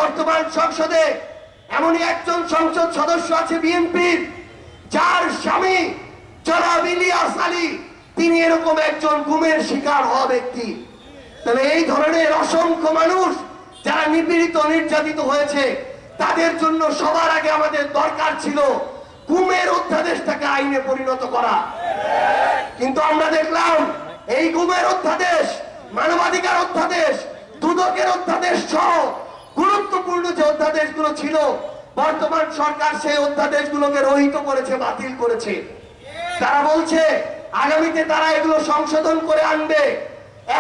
বর্তমান সংসদে এমনই একজন সংসদ সদস্য আছে বিএনপির, যার স্বামী জনাব ইলিয়াস আলী তিনি এরকম একজন গুমের শিকার হওয়া ব্যক্তি। তবে এই ধরনের অসংখ্য মানুষ যারা নিপীড়িত নির্যাতিত হয়েছে তাদের জন্য সবার আগে আমাদের দরকার ছিল গুমের অধ্যাদেশটাকে আইনে পরিণত করা। কিন্তু আমরা দেখলাম এই গুমের অধ্যাদেশ, মানবাধিকার অধ্যাদেশ, দুদকের অধ্যাদেশ সহ গুরুত্বপূর্ণ যে অধ্যাদেশগুলো ছিল বর্তমান সরকার সেই অধ্যাদেশগুলোকে রহিত করেছে, বাতিল করেছে। তারা বলছে আগামীতে তারা এগুলো সংশোধন করে আনবে।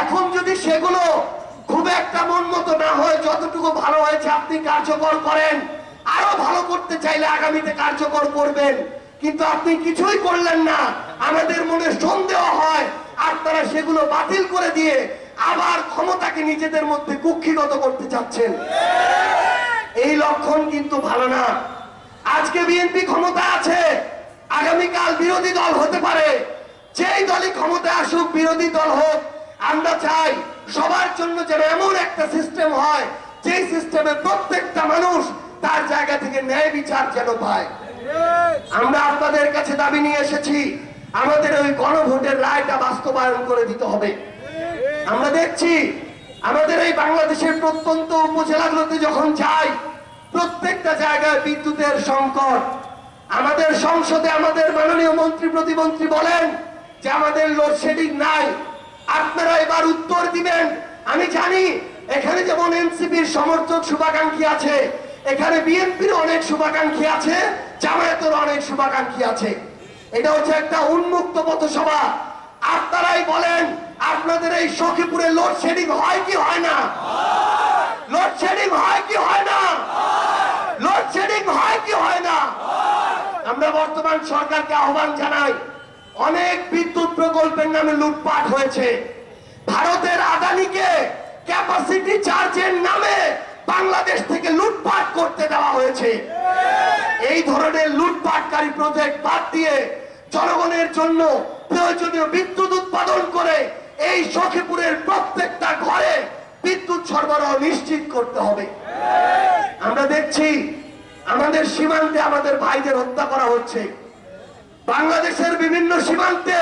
এখন যদি সেগুলো খুব একটা মন মতো না হয়, যতটুকু ভালো হয়েছে আপনি কার্যকর করেন, আরো ভালো করতে চাইলে আগামীতে কার্যকর করবেন, কিন্তু আপনি কিছুই করলেন না। আমাদের মনে সন্দেহ হয় আপনারা সেগুলো বাতিল করে দিয়ে আবার ক্ষমতাকে নিজেদের মধ্যে কুক্ষিগত করতে চাচ্ছেন। এই লক্ষণ কিন্তু ভালো না। আজকে বিএনপি ক্ষমতা আছে, আগামীকাল বিরোধী দল হতে পারে। যেই দলই ক্ষমতায় আসুক, বিরোধী দল হোক, আমরা চাই সবার জন্য যেন এমন একটা সিস্টেম হয় যে সিস্টেমে প্রত্যেকটা মানুষ তার জায়গা থেকে ন্যায় বিচার যেন পায়। আমরা আপনাদের কাছে দাবি নিয়ে এসেছি, আমাদের ওই গণভোটের রায়টা বাস্তবায়ন করে দিতে হবে। আমরা দেখছি আমাদের এই বাংলাদেশের প্রত্যন্ত উপজেলাগুলোতে যখন যাই, প্রত্যেকটা জায়গায় বিদ্যুতের সংকট। আমাদের সংসদে আমাদের মাননীয় মন্ত্রী প্রতিমন্ত্রী বলেন যে আমাদের লোডশেডিং নাই। আপনারা এবার উত্তর দিবেন। আমি জানি এখানে যেমন এনসিপির সমর্থক শুভাকাঙ্ক্ষী আছে, এখানে বিএনপির অনেক শুভাকাঙ্ক্ষী আছে, জামায়াতের অনেক শুভাকাঙ্ক্ষী আছে। এটা হচ্ছে একটা উন্মুক্ত পথসভা। আপনারাই বলেন আপনাদের এই সখীপুরে লোডশেডিং হয় কি হয় না? লোডশেডিং হয় কি হয় না? লোডশেডিং হয় কি হয় না? আমরা বর্তমান সরকারকে আহ্বান জানাই, অনেক বিদ্যুৎ প্রকল্পের নামে লুটপাট হয়েছে। ভারতের আদানিকে ক্যাপাসিটি চার্জের নামে বাংলাদেশ থেকে লুটপাট করতে দেওয়া হয়েছে। এই ধরনের লুটপাটকারী প্রজেক্ট বাদ দিয়ে জনগণের জন্য প্রয়োজনীয় বিদ্যুৎ উৎপাদন করে এই সখীপুরের প্রত্যেকটা ঘরে বিদ্যুৎ সরবরাহ নিশ্চিত করতে হবে। আমরা দেখছি আমাদের সীমান্তে আমাদের ভাইদের হত্যা করা হচ্ছে, বাংলাদেশের বিভিন্ন সীমান্তে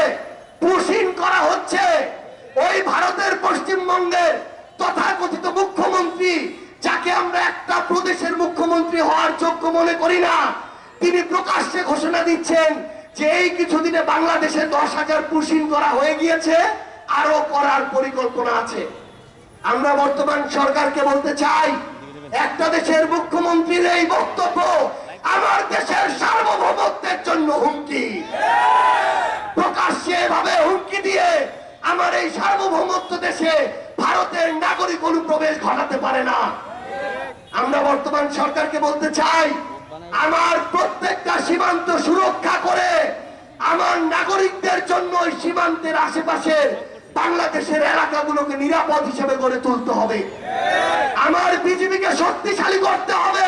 পুশিং করা হচ্ছে। ওই ভারতের পশ্চিমবঙ্গের তথাকথিত মুখ্যমন্ত্রী, যাকে আমরা একটা প্রদেশের মুখ্যমন্ত্রী হওয়ার যোগ্য মনে করি না, তিনি প্রকাশ্যে ঘোষণা দিচ্ছেন যে এই কিছুদিনে বাংলাদেশে 10,000 পুশিং করা হয়ে গিয়েছে, আরো করার পরিকল্পনা আছে। আমরা বর্তমান সরকারকে বলতে চাই, একটা দেশের মুখ্যমন্ত্রীর এই বক্তব্য আমার দেশের সার্বভৌমত্বের জন্য হুমকি। প্রকাশ্যে এভাবে হুমকি দিয়ে আমার এই সার্বভৌমত্ব দেশে ভারতের নাগরিক অনুপ্রবেশ ঘটাতে পারে না। আমরা বর্তমান সরকারকে বলতে চাই, আমার প্রত্যেকটা সীমান্ত সুরক্ষা করে আমার নাগরিকদের জন্য ওই সীমান্তের আশেপাশের বাংলাদেশের এলাকাগুলোকে নিরাপদ হিসেবে গড়ে তুলতে হবে। আমার বিজিবিকে শক্তিশালী করতে হবে,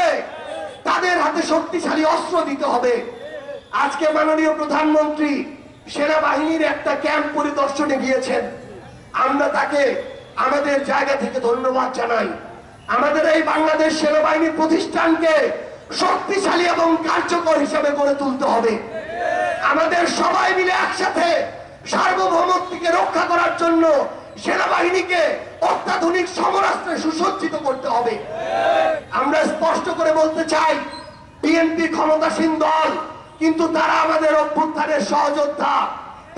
তাদের হাতে শক্তিশালী অস্ত্র দিতে হবে। আজকে মাননীয় প্রধানমন্ত্রী সেনাবাহিনীর একটা ক্যাম্প পরিদর্শনে গিয়েছেন, আমরা তাকে আমাদের জায়গা থেকে ধন্যবাদ জানাই। আমাদের এই বাংলাদেশ সেনাবাহিনী প্রতিষ্ঠানকে শক্তিশালী এবং কার্যকর হিসেবে গড়ে তুলতে হবে। আমাদের সবাই মিলে একসাথে সার্বভৌমত্বকে রক্ষা করার জন্য সেনাবাহিনীকে অত্যাধুনিক সমরাস্ত্রে সুসজ্জিত করতে হবে। আমরা স্পষ্ট করে বলতে চাই, বিএনপি ক্ষমতাসীন দল, কিন্তু তারা আমাদের অভ্যুত্থানের সহযোদ্ধা।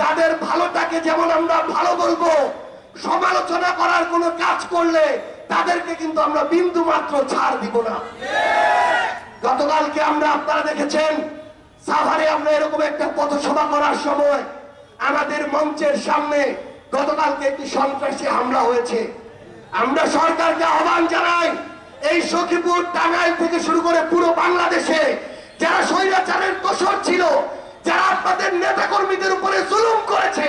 তাদের ভালোটাকে যেমন আমরা ভালো বলবো, সমালোচনা করার কোনো কাজ করলে তাদেরকে কিন্তু আমরা বিন্দু মাত্র ছাড় দিব না। গতকালকে আপনারা দেখেছেন সাভারে আমরা এরকম একটা পথসভা করার সময় আমাদের মঞ্চের সামনে গতকালকে একটি সন্ত্রাসী হামলা হয়েছে। আমরা সরকারকে আহ্বান জানাই, এই সখীপুর, টাঙ্গাইল থেকে শুরু করে পুরো বাংলাদেশে যারা স্বৈরাচারের দোষর ছিল, যারা আপনাদের নেতা কর্মীদের উপরে জুলুম করেছে,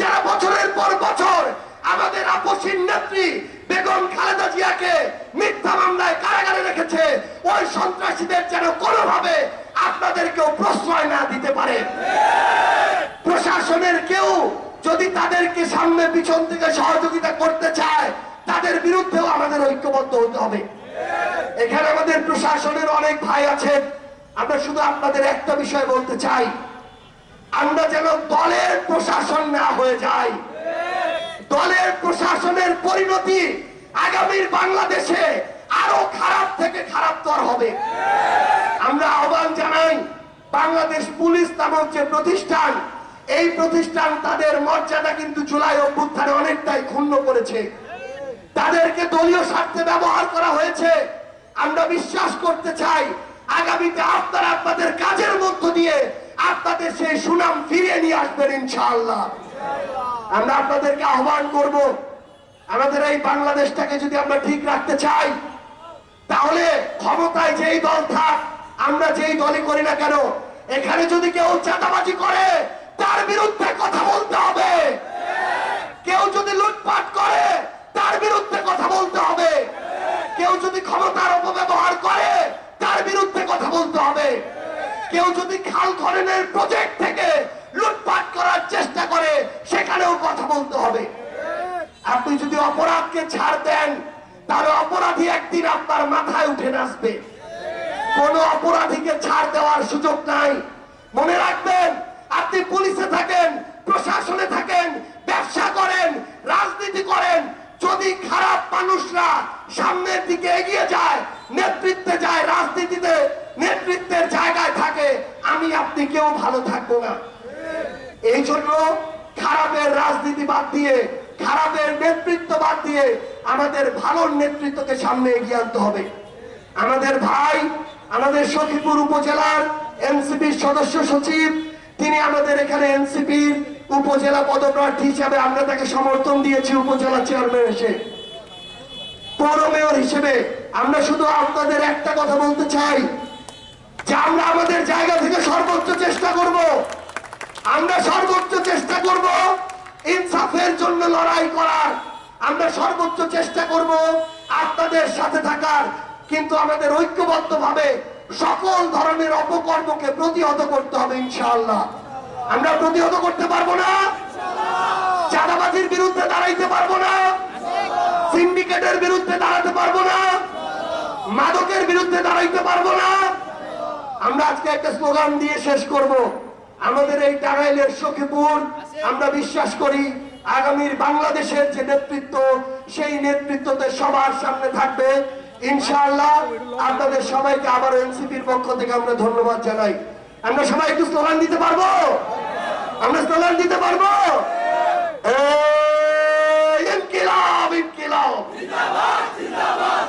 যারা বছরের পর বছর আমাদের আপসীন নেত্রী বেগম খালেদা জিয়াকে মিথ্যা মামলায় কারাগারে রেখেছে, ওই সন্ত্রাসীদের যেন কোনোভাবে আপনাদেরকেও প্রশ্রয় না দিতে পারে। প্রশাসনের কেউ যদি তাদেরকে সামনে পিছন থেকে সহযোগিতা করতে চায়, তাদের বিরুদ্ধেও আমাদের ঐক্যবদ্ধ হতে হবে। এখানে আমাদের প্রশাসনের অনেক ভাই আছেন, আমরা শুধু আপনাদের একটা বিষয় বলতে চাই, আমরা যেন দলের প্রশাসন না হয়ে যাই। দলের প্রশাসনের পরিণতি আগামীর বাংলাদেশে আরো খারাপ থেকে খারাপতর হবে। আমরা আহ্বান জানাই, বাংলাদেশ পুলিশ নামক যে প্রতিষ্ঠান, এই প্রতিষ্ঠান তাদের মর্যাদা কিন্তু জুলাই অভ্যুত্থানে অনেকটাই ক্ষুণ্ণ করেছে। তাদেরকে দলীয় স্বার্থে ব্যবহার করা হয়েছে। আমরা বিশ্বাস করতে চাই আগামীতে আপনারা আপনাদের কাজের মধ্য দিয়ে আপনাদের সেই সুনাম ফিরিয়ে নিয়ে আসবেন ইনশাআল্লাহ। আমরা আপনাদেরকে আহ্বান করব, আমাদের এই বাংলাদেশটাকে যদি আমরা ঠিক রাখতে চাই, তাহলে ক্ষমতায় যেই দল থাক, আমরা যেই দলই করি না কেন, এখানে যদি কেউ চাঁদাবাজি করে তার বিরুদ্ধে কথা বলতে হবে। কেউ যদি লুটপাট করে তার বিরুদ্ধে কথা বলতে হবে। কেউ যদি ক্ষমতার অপব্যবহার করে তার বিরুদ্ধে কথা বলতে হবে। কেউ যদি খাল খননের প্রজেক্ট থেকে লুটপাট করার চেষ্টা করে সেখানেও কথা বলতে হবে। আপনি যদি অপরাধকে ছাড় দেন, তাহলে অপরাধী একদিন আপনার মাথায় উঠে নাচবে। কোন অপরাধীকে ছাড় দেওয়ার সুযোগ নাই। মনে রাখবেন, আপনি পুলিশে থাকেন, প্রশাসনে থাকেন, ব্যবসা করেন, রাজনীতি করেন, যদি খারাপ মানুষরা সামনের দিকে এগিয়ে যায়, নেতৃত্বে যায়, রাজনীতিতে নেতৃত্বের জায়গায় থাকে, আমি আপনি কেউ ভালো থাকবো না। এই জন্য খারাপের রাজনীতি বাদ দিয়ে, খারাপের নেতৃত্ব বাদ দিয়ে আমাদের ভালো নেতৃত্বকে সামনে এগিয়ে আনতে হবে। আমাদের ভাই, আমাদের সখীপুর উপজেলার এনসিপির সদস্য সচিব, তিনি আমাদের এখানে এনসিপির উপজেলা পদপ্রার্থী হিসেবে আমরা তাকে সমর্থন দিয়েছি উপজেলা চেয়ারম্যান এসে। পৌর মেয়র হিসেবে আমরা শুধু আপনাদের একটা কথা বলতে চাই যে আমরা আমাদের জায়গা থেকে সর্বোচ্চ চেষ্টা করব। আমরা সর্বোচ্চ চেষ্টা করব ইনসাফের জন্য লড়াই করার। আমরা সর্বোচ্চ চেষ্টা করব আপনাদের সাথে থাকার, কিন্তু আমাদের ঐক্যবদ্ধভাবে সকল ধরনের অপকর্মকে প্রতিহত করতে হবে ইনশাআল্লাহ। আমরা প্রতিহত করতে পারবো না, চাঁদাবাজির বিরুদ্ধে দাঁড়াইতে পারবো না, সিন্ডিকেটের বিরুদ্ধে দাঁড়াতে পারবো না, মাদকের বিরুদ্ধে দাঁড়াইতে পারবো না। আমরা আজকে একটা স্লোগান দিয়ে শেষ করব। আমাদের এই টাঙ্গাইলের সখীপুর, আমরা বিশ্বাস করি আগামীর বাংলাদেশের যে নেতৃত্ব, সেই নেতৃত্বতে সবার সামনে থাকবে ইনশাআল্লাহ। আপনাদের সবাইকে আবার এনসিপির পক্ষ থেকে আমরা ধন্যবাদ জানাই। আমরা সবাই একটু স্লোগান দিতে পারবো? আমরা স্লোগান দিতে পারবো? ইনকিলাব, ইনকিলাব, জিন্দাবাদ, জিন্দাবাদ।